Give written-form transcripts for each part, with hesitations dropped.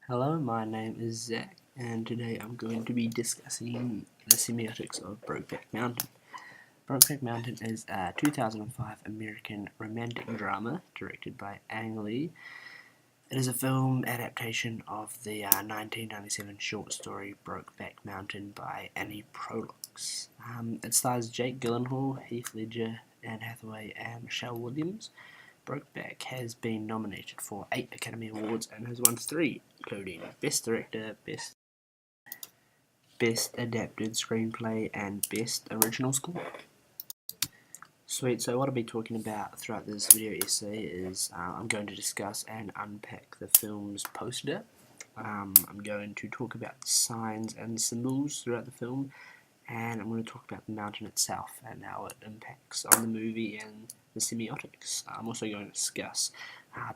Hello, my name is Zach, and today I'm going to be discussing the semiotics of Brokeback Mountain. Brokeback Mountain is a 2005 American romantic drama directed by Ang Lee. It is a film adaptation of the 1997 short story Brokeback Mountain by Annie Proulx. It stars Jake Gyllenhaal, Heath Ledger, Anne Hathaway, and Michelle Williams. Brokeback has been nominated for 8 Academy Awards and has won 3, including Best Director, Best Adapted Screenplay, and Best Original Score. Sweet, so what I'll be talking about throughout this video essay is I'm going to discuss and unpack the film's poster. I'm going to talk about signs and symbols throughout the film, and I'm going to talk about the mountain itself and how it impacts on the movie and the semiotics. I'm also going to discuss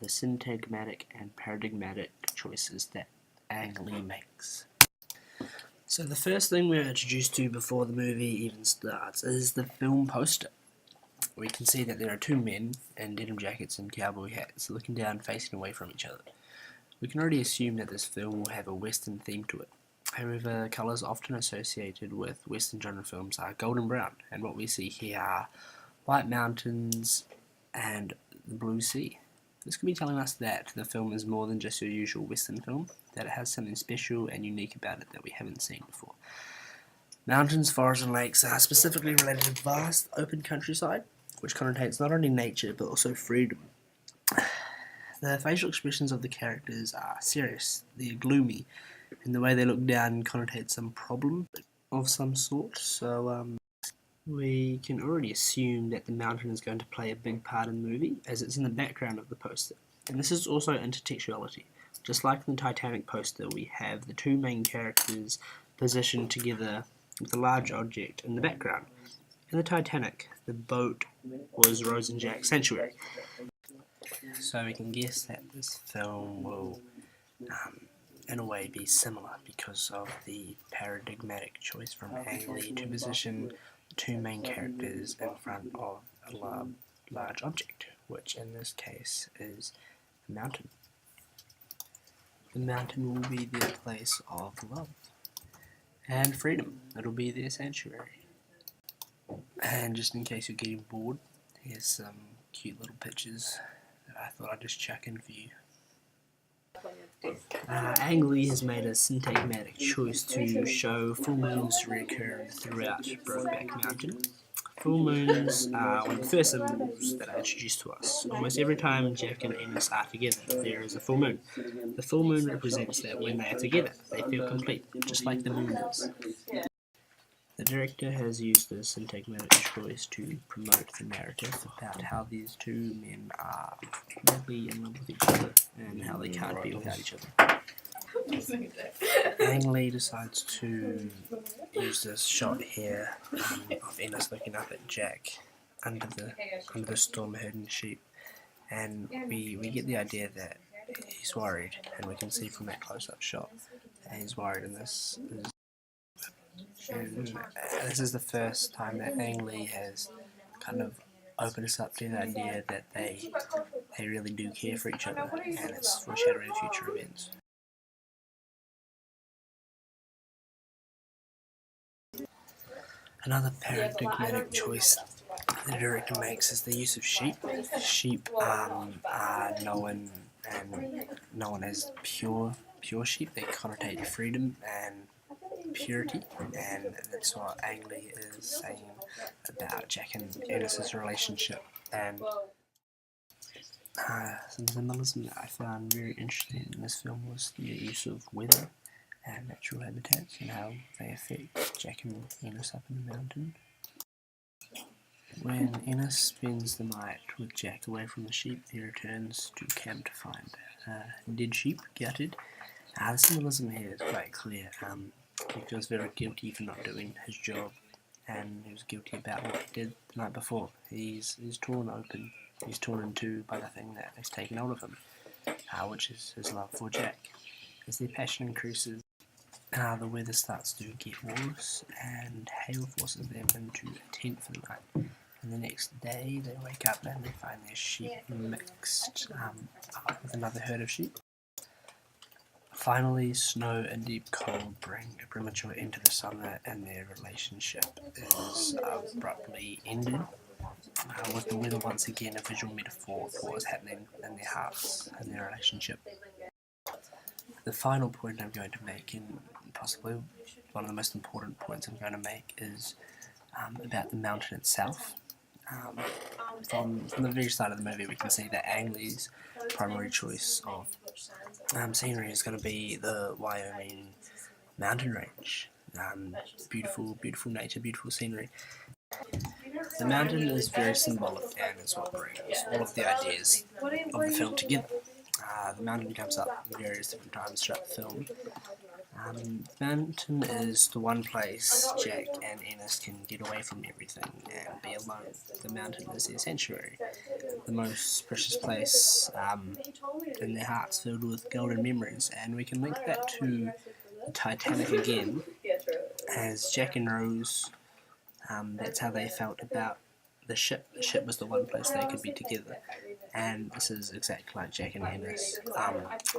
the syntagmatic and paradigmatic choices that Ang Lee makes. So the first thing we're introduced to before the movie even starts is the film poster. We can see that there are two men in denim jackets and cowboy hats looking down facing away from each other. We can already assume that this film will have a western theme to it. However, colours often associated with western genre films are gold and brown, and what we see here are white mountains and the blue sea. This could be telling us that the film is more than just your usual western film, that it has something special and unique about it that we haven't seen before. Mountains, forests and lakes are specifically related to vast open countryside, which connotates not only nature but also freedom. The facial expressions of the characters are serious, they're gloomy, and the way they look down connotates some problem of some sort, so we can already assume that the mountain is going to play a big part in the movie, as it's in the background of the poster. And this is also intertextuality. Just like in the Titanic poster, we have the two main characters positioned together with a large object in the background. In the Titanic, the boat was Rose and Jack's sanctuary. So we can guess that this film will, in a way, be similar because of the paradigmatic choice from Ang Lee to position the two main characters in front of a large object, which in this case is a mountain. The mountain will be their place of love and freedom. It'll be their sanctuary. And just in case you're getting bored, here's some cute little pictures that I thought I'd just chuck in for you. Ang Lee has made a syntagmatic choice to show full moons reoccurring throughout Brokeback Mountain. Full moons are one of the first symbols that are introduced to us. Almost every time Jack and Ennis are together, there is a full moon. The full moon represents that when they are together, they feel complete, just like the moon is. The director has used this syntagmatic choice to promote the narrative about how these two men are madly in love with each other and how they can't be without each other. Ang Lee decides to use this shot here of Ennis looking up at Jack under the storm herding sheep, and we get the idea that he's worried, and we can see from that close-up shot that he's worried, and this is the first time that Ang Lee has kind of opened us up to the idea that they really do care for each other, and it's foreshadowing future events. Another paradigmatic choice the director makes is the use of sheep. Sheep are known as pure sheep. They connotate freedom and purity, and that's what Ang Lee is saying about Jack and Ennis's relationship. And some symbolism that I found very interesting in this film was the use of weather and natural habitats and how they affect Jack and Ennis up in the mountain. When Ennis spends the night with Jack away from the sheep, he returns to camp to find dead sheep gutted. The symbolism here is quite clear. He feels very guilty for not doing his job, and he was guilty about what he did the night before. He's torn open. He's torn in two by the thing that has taken hold of him, which is his love for Jack. As their passion increases, the weather starts to get worse, and hail forces them into a tent for the night. And the next day, they wake up and they find their sheep mixed up with another herd of sheep. Finally, snow and deep cold bring a premature end to the summer, and their relationship is abruptly ended, with the weather once again a visual metaphor for what is happening in their hearts and their relationship. The final point I'm going to make, and possibly one of the most important points I'm going to make, is about the mountain itself. From the very start of the movie, we can see that Ang Lee's primary choice of scenery is going to be the Wyoming mountain range. Beautiful, beautiful nature, beautiful scenery. The mountain is very symbolic and is what brings all of the ideas of the film together. The mountain comes up various different times throughout the film. The mountain is the one place Jack and Ennis can get away from everything and be alone. The mountain is their sanctuary, the most precious place in their hearts, filled with golden memories. And we can link that to the Titanic again, as Jack and Rose, that's how they felt about the ship. The ship was the one place they could be together, and this is exactly like Jack and Ennis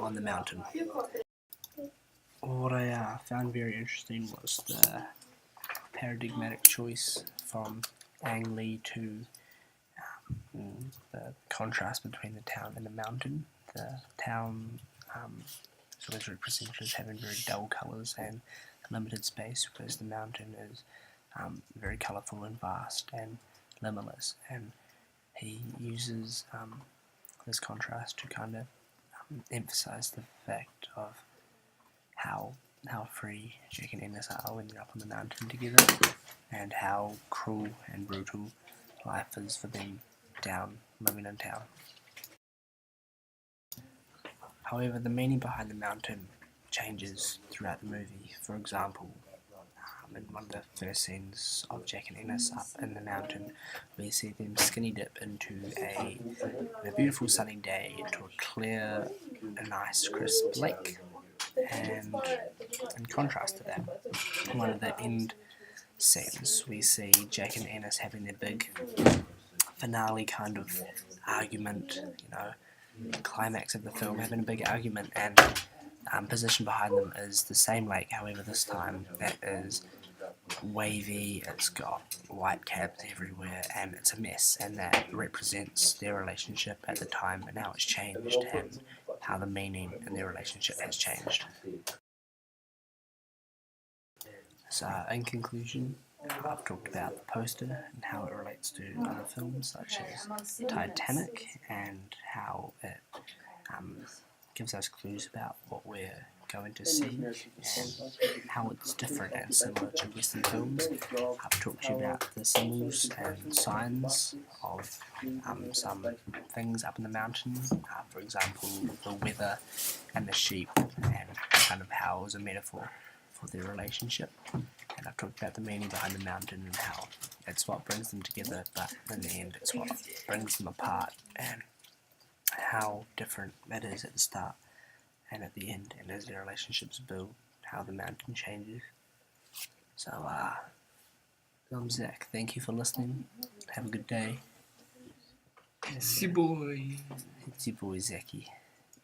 on the mountain. What I found very interesting was the paradigmatic choice from Ang Lee to the contrast between the town and the mountain. The town is always represented as having very dull colours and limited space, whereas the mountain is very colourful and vast and limitless. And he uses this contrast to kind of emphasise the fact of how free Jack and Ennis are when they're up on the mountain together, and how cruel and brutal life is for them living in town. However, the meaning behind the mountain changes throughout the movie. For example, in one of the first scenes of Jack and Ennis up in the mountain, we see them skinny dip into a beautiful sunny day into a clear, a nice crisp lake. And in contrast to that, in one of the end scenes, we see Jack and Ennis having their big finale kind of argument, climax of the film, having a big argument, and position behind them is the same lake. However, this time that is wavy, it's got white caps everywhere, and it's a mess, and that represents their relationship at the time, and now it's changed, and how the meaning in their relationship has changed. So, in conclusion, I've talked about the poster and how it relates to other films such as Titanic, and how it gives us clues about what we're going to see and how it's different and similar to Western films. I've talked to you about the symbols and signs of some things up in the mountain, for example the weather and the sheep, and kind of how it was a metaphor for their relationship. And I've talked about the meaning behind the mountain and how it's what brings them together, but in the end it's what brings them apart, and how different that is at the start and at the end, and as their relationships build, how the mountain changes. So, I'm Zach. Thank you for listening. Have a good day. It's your boy. It's your boy, Zachy.